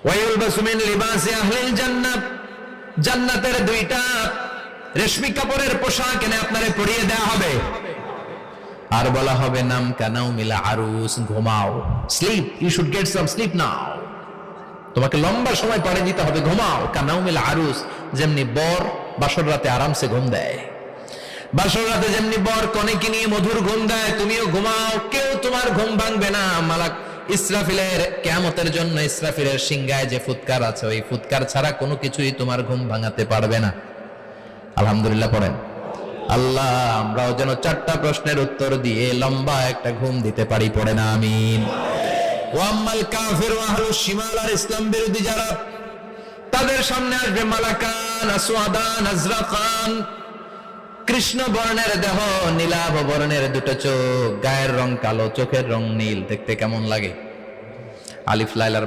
ওয়ায়ুলবাসু মিন লিবাসি আহলিল জান্নাহ, জান্নাতের দুইটা রেশমি কাপড়ের পোশাক এনে আপনারে পরিয়ে দেয়া হবে, আর বলা হবে নাম কানাউমিল আরুস, ঘুমাও, sleep, you should get some sleep now. তোমাকে লম্বা সময় পরে দিতে হবে, ঘুমাও। কানাউমিল আরুস, যেমনি বর বাসর রাতে আরামসে ঘুম দেয়, বাসর রাতে যেমনি বর কনেকে নিয়ে মধুর ঘুম দেয়, তুমিও ঘুমাও, কেউ তোমার ঘুম ভাঙবে না। মালাক ইসরাফিলের কিয়ামতের জন্য ইসরাফিলের সিংহায় যে ফুৎকার আছে, ওই ফুৎকার ছাড়া কোনো কিছুই তোমার ঘুম ভাঙাতে পারবে না। আলহামদুলিল্লাহ পড়েন। আল্লাহ আমরাও যেন 4টা প্রশ্নের উত্তর দিয়ে লম্বা একটা ঘুম দিতে পারি, পড়ে না আমিন। ওয়াম্মাল কাফির ওয়া আহলুশ শিমাল, আর ইসলাম বিরোধী যারা, তাদের সামনে আসবে মালাকান আসওয়াদান আজরাকান, কৃষ্ণ বর্ণের দেহ, নীলাভ বর্ণের দুটো চোখ, গায়ের রং কালো, চোখের রং নীল, দেখতে কেমন লাগে? আলিফ লাইলার